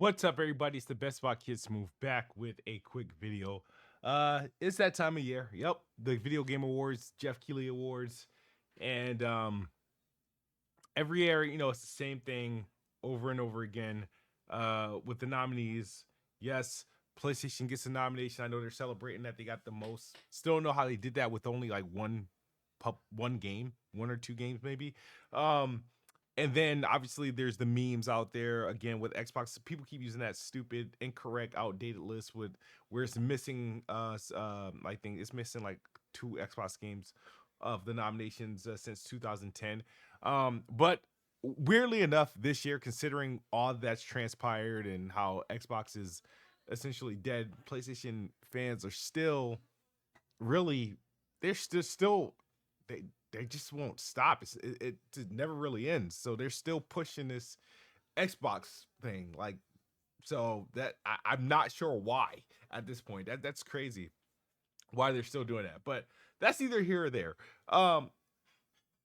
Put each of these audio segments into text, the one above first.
What's up, everybody? It's the Best Spot Kids Smooth back with a quick video. It's that time of year. Yep, the Video Game Awards, Jeff Keighley Awards, and every year, it's the same thing over and over again. With the nominees, yes, PlayStation gets a nomination. I know they're celebrating that they got the most. Still don't know how they did that with only like one game, one or two games maybe. Um, and then obviously there's the memes out there again with Xbox. People keep using that stupid, incorrect, outdated list with where it's missing. I think it's missing like two Xbox games of the nominations since 2010. But weirdly enough, this year, considering all that's transpired and how Xbox is essentially dead, PlayStation fans are still really they're still they they just won't stop. It never really ends. So they're still pushing this Xbox thing. Like so that I'm not sure why at this point. That's crazy why they're still doing that. But that's either here or there. Um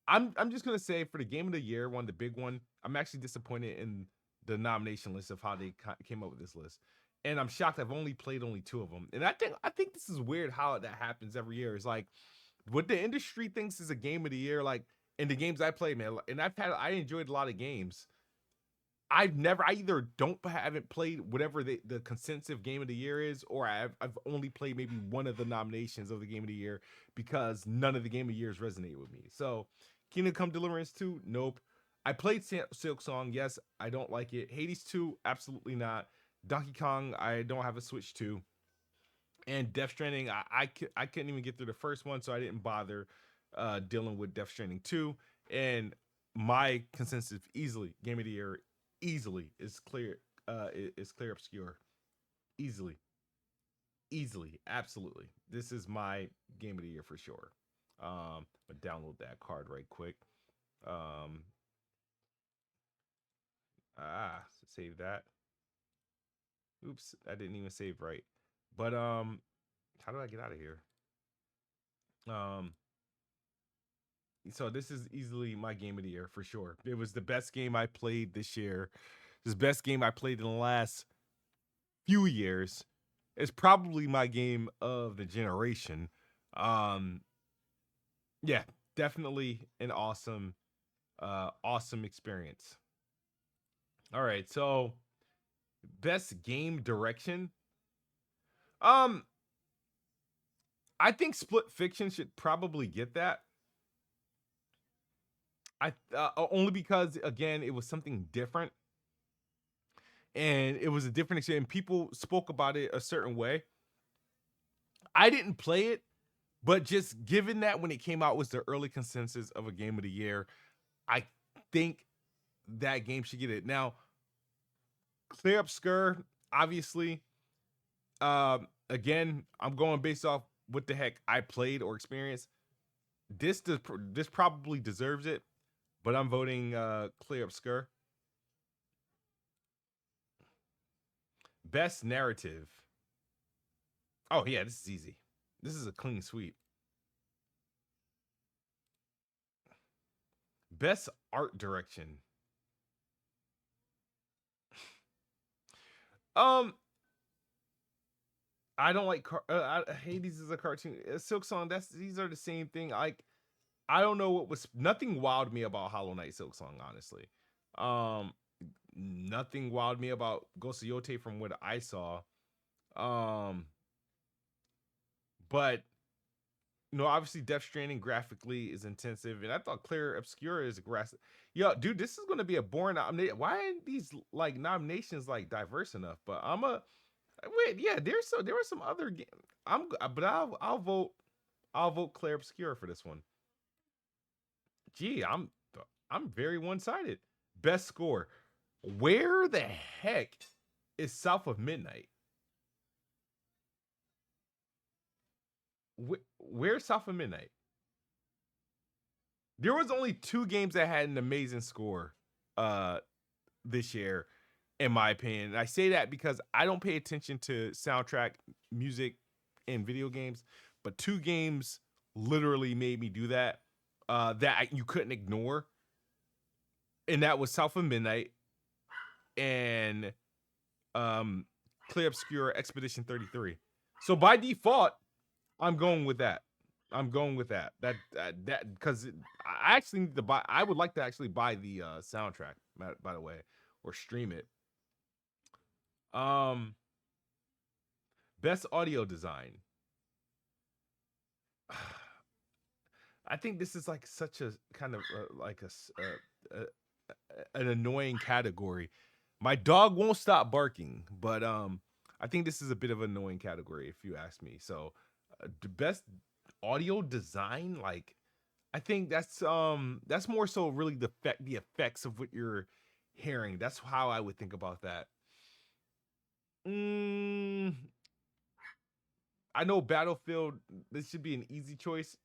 I'm just gonna say for the game of the year, one the big one. I'm actually disappointed in the nomination list of how they came up with this list, and I'm shocked. I've only played only two of them, and I think this is weird how that happens every year. It's like what the industry thinks is a game of the year, like in the games I play, man. And I enjoyed a lot of games. I either haven't played whatever the consensus game of the year is, or I've only played maybe one of the nominations of the game of the year because none of the game of the years resonate with me. So, Kingdom Come Deliverance 2, nope. I played Silk Song, yes, I don't like it. Hades 2, absolutely not. Donkey Kong, I don't have a Switch 2. And Death Stranding, I couldn't even get through the first one, so I didn't bother dealing with Death Stranding 2. And my consensus easily game of the year easily is clear is Clear Obscure. Easily. Easily. Absolutely. This is my game of the year for sure. But download that card right quick. Um save that. Oops, I didn't even save right. But how do I get out of here? Um so this is easily my game of the year for sure. It was the best game I played this year. This best game I played in the last few years. It's probably my game of the generation. Um, yeah, definitely an awesome experience. All right, so best game direction. Um, I think Split Fiction should probably get that. Only because again, it was something different and it was a different experience. And people spoke about it a certain way. I didn't play it, but just given that when it came out was the early consensus of a game of the year, I think that game should get it. Now, Clear Obscure, obviously, again, I'm going based off what the heck I played or experienced. This probably deserves it, but I'm voting Clear Obscure. Best narrative. Oh yeah, this is easy. This is a clean sweep. Best art direction. Um, I don't like Hades is a cartoon. Silk Song. These are the same thing. Like I don't know what was nothing wowed me about Hollow Knight Silk Song. Honestly, um, nothing wowed me about Ghost of Yote from what I saw. Um, but obviously Death Stranding graphically is intensive, and I thought Clear Obscura is aggressive. Yo, dude, this is gonna be a boring nomination. Why aren't these like nominations like diverse enough? But I'm a wait, yeah. There were some other games. But I'll vote Claire Obscura for this one. Gee, I'm very one sided. Best score. Where the heck is South of Midnight? Where's South of Midnight? There was only two games that had an amazing score uh this year, in my opinion. And I say that because I don't pay attention to soundtrack music in video games, but two games literally made me do that. You couldn't ignore, and that was South of Midnight and Clear Obscure Expedition 33. So by default, I'm going with that. I'm going with that. That because I actually need to buy. I would like to actually buy the soundtrack, by the way, or stream it. Um, Best audio design. I think this is like such a kind of an annoying category. My dog won't stop barking, but I think this is a bit of an annoying category if you ask me. So, the best audio design, like I think that's more so really the effects of what you're hearing. That's how I would think about that. Mm, I know Battlefield. This should be an easy choice,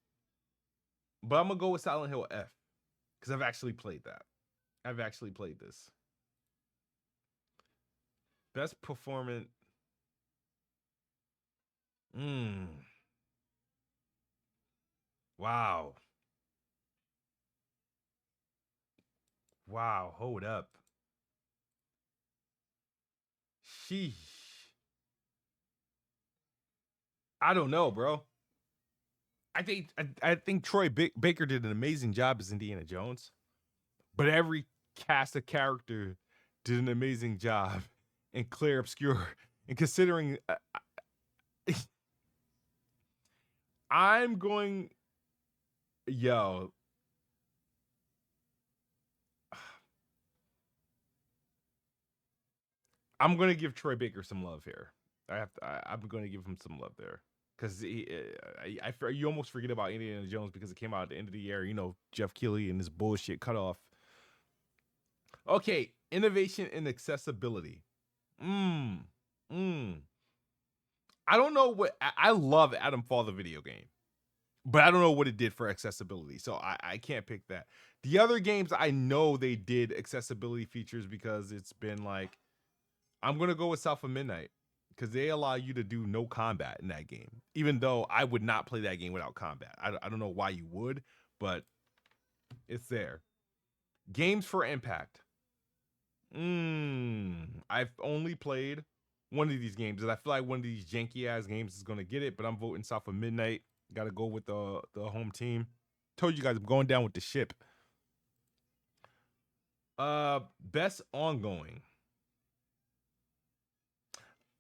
but I'm gonna go with Silent Hill F because I've actually played that. I've actually played this. Best performance. Mm, wow. Wow. Hold up. Sheesh. I don't know, bro. I think Troy Baker did an amazing job as Indiana Jones, but every cast of character did an amazing job in Claire Obscure. And considering, I'm going, yo, I'm gonna give Troy Baker some love here. I'm gonna give him some love there because you almost forget about Indiana Jones because it came out at the end of the year. You know, Jeff Keighley and his bullshit cut off. Okay, innovation and accessibility. Mm, mm. I don't know what I love Adam Fall the video game, but I don't know what it did for accessibility. So I can't pick that. The other games I know they did accessibility features because it's been like I'm gonna go with South of Midnight because they allow you to do no combat in that game. Even though I would not play that game without combat. I don't know why you would, but it's there. Games for Impact. I've only played one of these games, and I feel like one of these janky ass games is gonna get it. But I'm voting South of Midnight. Got to go with the home team. Told you guys I'm going down with the ship. Best ongoing.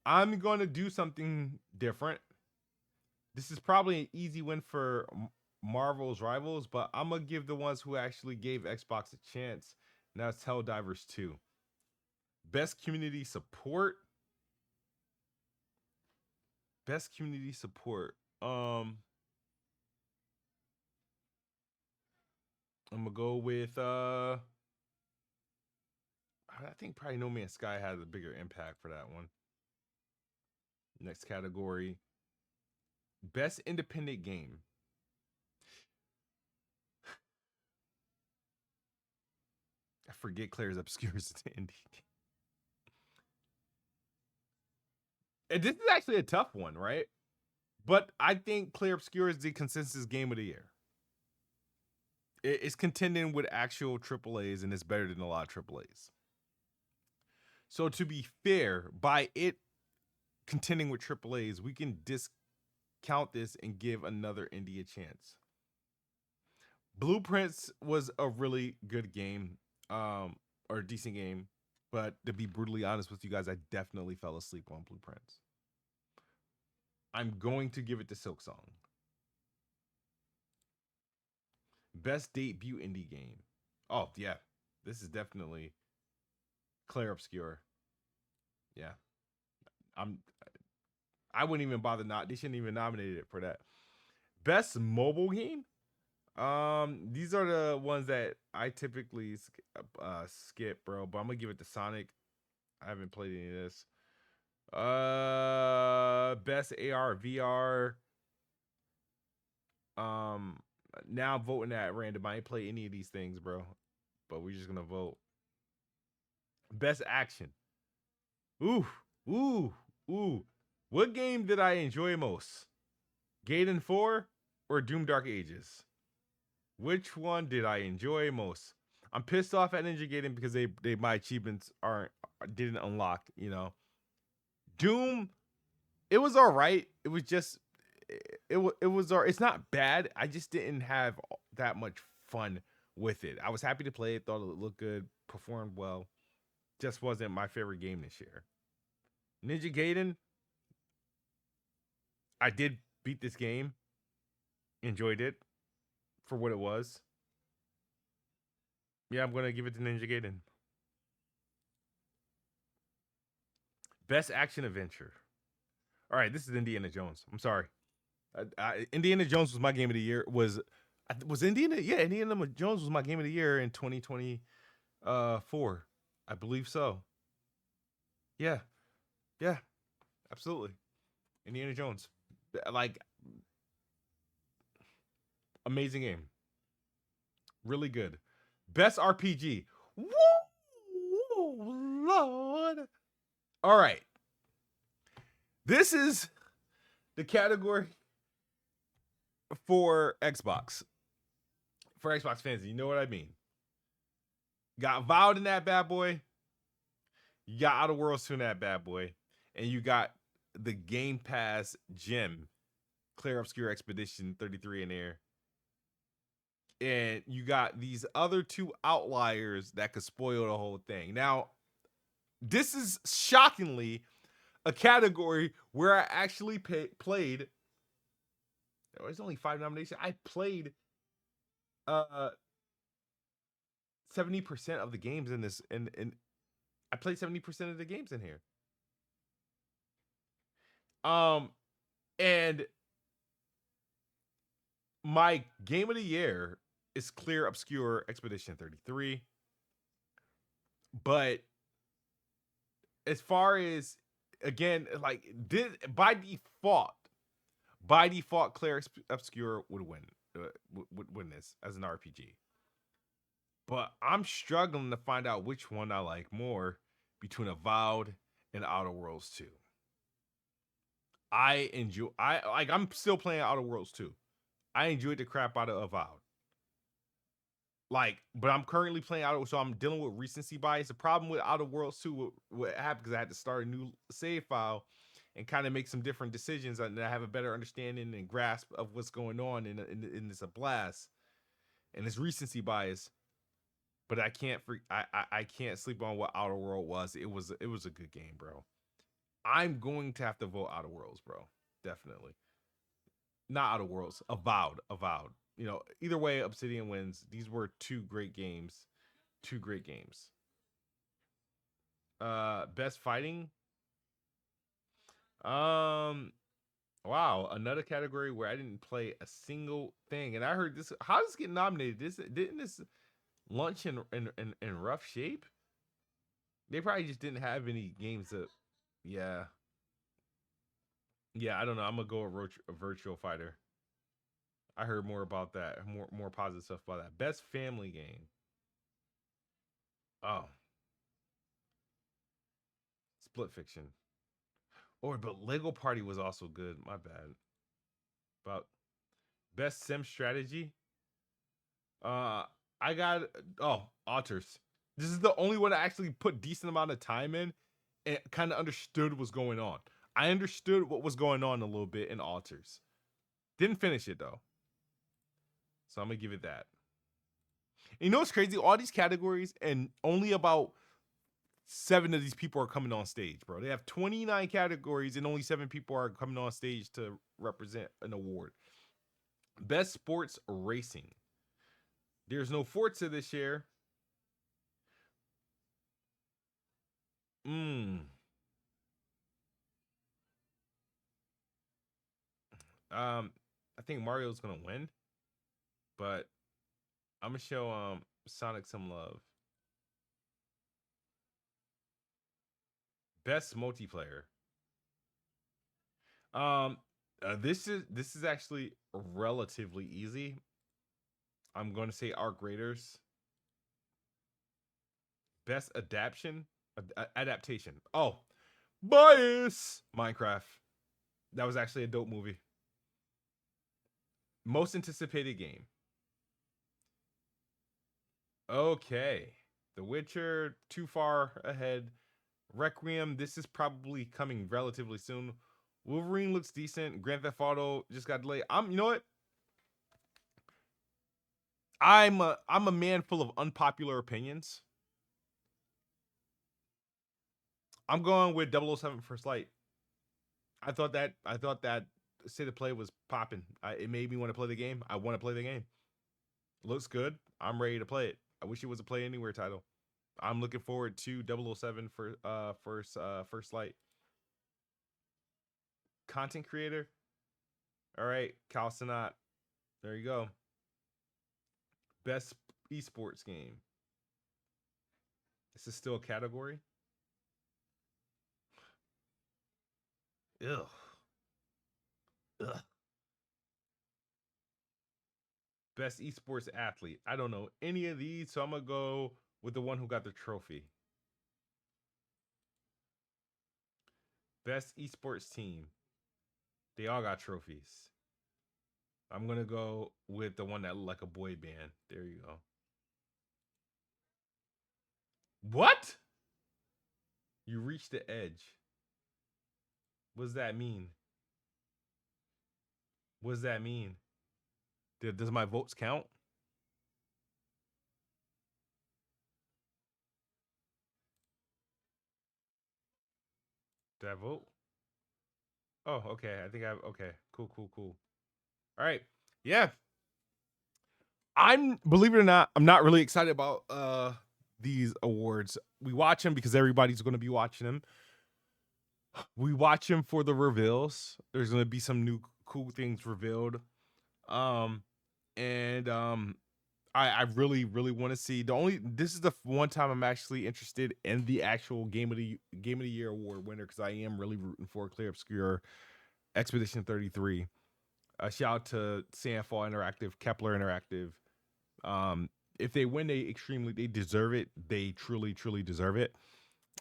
I'm going to do something different. This is probably an easy win for Marvel's Rivals, but I'm gonna give the ones who actually gave Xbox a chance. Now it's Helldivers 2. Best community support. Best community support. I'm gonna go with I think probably No Man's Sky has a bigger impact for that one. Next category. Best independent game. I forget Claire's Obscure's indie. And this is actually a tough one, right? But I think Claire Obscure is the consensus game of the year. It's contending with actual AAAs and it's better than a lot of AAAs. So to be fair, by it contending with AAAs, we can discount this and give another indie a chance. Blueprints was a really good game, or a decent game, but to be brutally honest with you guys, I definitely fell asleep on Blueprints. I'm going to give it to Silk Song. Best debut indie game. Oh yeah, this is definitely Claire Obscure. Yeah, I'm. I wouldn't even bother not. They shouldn't even nominate it for that. Best mobile game. These are the ones that I typically skip, bro. But I'm gonna give it to Sonic. I haven't played any of this. Best AR VR. Um, Now I'm voting at random. I ain't play any of these things, bro. But we're just gonna vote. Best action. Ooh, ooh, ooh. What game did I enjoy most? Gaiden 4 or Doom Dark Ages? Which one did I enjoy most? I'm pissed off at Ninja Gaiden because they my achievements didn't unlock, you know. Doom, it was all right. It was just it's not bad. I just didn't have that much fun with it. I was happy to play it, thought it looked good, performed well. Just wasn't my favorite game this year. Ninja Gaiden, I did beat this game, enjoyed it for what it was. Yeah, I'm gonna give it to Ninja Gaiden. Best action adventure. All right, this is Indiana Jones. I'm sorry. Indiana Jones was my game of the year. Was Indiana? Yeah, Indiana Jones was my game of the year in 2024. I believe so. Yeah, yeah, absolutely. Indiana Jones, like, amazing game, really good. Best RPG. Whoa, Lord. All right, this is the category for Xbox. For Xbox fans, you know what I mean. Got Vowed in that bad boy. You got Outer Worlds 2 in that bad boy. And you got the Game Pass gem, Clear Obscure Expedition 33 in there. And you got these other two outliers that could spoil the whole thing. Now, this is shockingly a category where I actually played. There's only 5 nominations. I played 70% of the games in this, and I played 70% of the games in here. And my game of the year is Clear Obscure Expedition 33. But as far as, again, like, by default, Clear Obscure would win this as an RPG. But I'm struggling to find out which one I like more between Avowed and Outer Worlds 2. I'm still playing Outer Worlds 2. I enjoyed the crap out of Avowed. Like, but I'm currently playing so I'm dealing with recency bias. The problem with Outer Worlds 2, what happened, because I had to start a new save file and kind of make some different decisions, and I have a better understanding and grasp of what's going on in this blast, and it's recency bias. But I can't I can't sleep on what Outer World was. It was a good game, bro. I'm going to have to vote Outer Worlds, bro. Definitely. Not Outer Worlds. Avowed. You know, either way, Obsidian wins. These were two great games. Best fighting. Wow, another category where I didn't play a single thing, and I heard this. How does this get nominated? Didn't this launch in rough shape? They probably just didn't have any games that. Yeah. I don't know. I'm gonna go with Virtual Fighter. I heard more about that, more positive stuff about that. Best family game. Oh, Split Fiction. But Lego Party was also good. My bad. About best sim strategy. I got Alters. This is the only one I actually put decent amount of time in and kind of understood what's going on. I understood what was going on a little bit in Alters. Didn't finish it though. So I'm gonna give it that. And you know what's crazy? All these categories, and only about 7 of these people are coming on stage, bro. They have 29 categories, and only 7 people are coming on stage to represent an award. Best sports racing. There's no Forza this year. I think Mario's gonna win, but I'm gonna show Sonic some love. Best multiplayer. This is actually relatively easy. I'm going to say Arc Raiders. Best adaptation. Oh, bias. Minecraft. That was actually a dope movie. Most anticipated game. Okay. The Witcher, too far ahead. Requiem, this is probably coming relatively soon. Wolverine looks decent. Grand Theft Auto just got delayed. You know what? I'm a man full of unpopular opinions. I'm going with 007 First Light. I thought that state of play was popping. It made me want to play the game. I want to play the game. Looks good. I'm ready to play it. I wish it was a Play Anywhere title. I'm looking forward to 007 for First Light. Content creator. All right, Cal Sanat. There you go. Best esports game. This is still a category. Ugh. Ugh. Best esports athlete. I don't know any of these, so I'm gonna go with the one who got the trophy. Best esports team. They all got trophies. I'm gonna go with the one that looked like a boy band. There you go. What? You reached the edge. What does that mean? What does that mean? Does my votes count? Did I vote? Oh, okay. I think I okay. Cool. All right. Yeah. I'm believe it or not, I'm not really excited about these awards. We watch them because everybody's going to be watching them. We watch them for the reveals. There's going to be some new cool things revealed. And I really want to see this is the one time I'm actually interested in the actual game of the year award winner, because I am really rooting for Clear Obscure Expedition 33. Shout out to Sandfall Interactive, Kepler Interactive. If they win, they deserve it. They truly deserve it.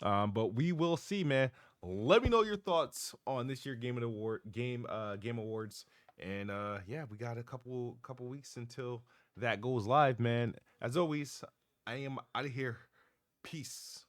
But we will see, man. Let me know your thoughts on this year game awards. And yeah, we got a couple weeks until that goes live, man. As always, I am out of here. Peace.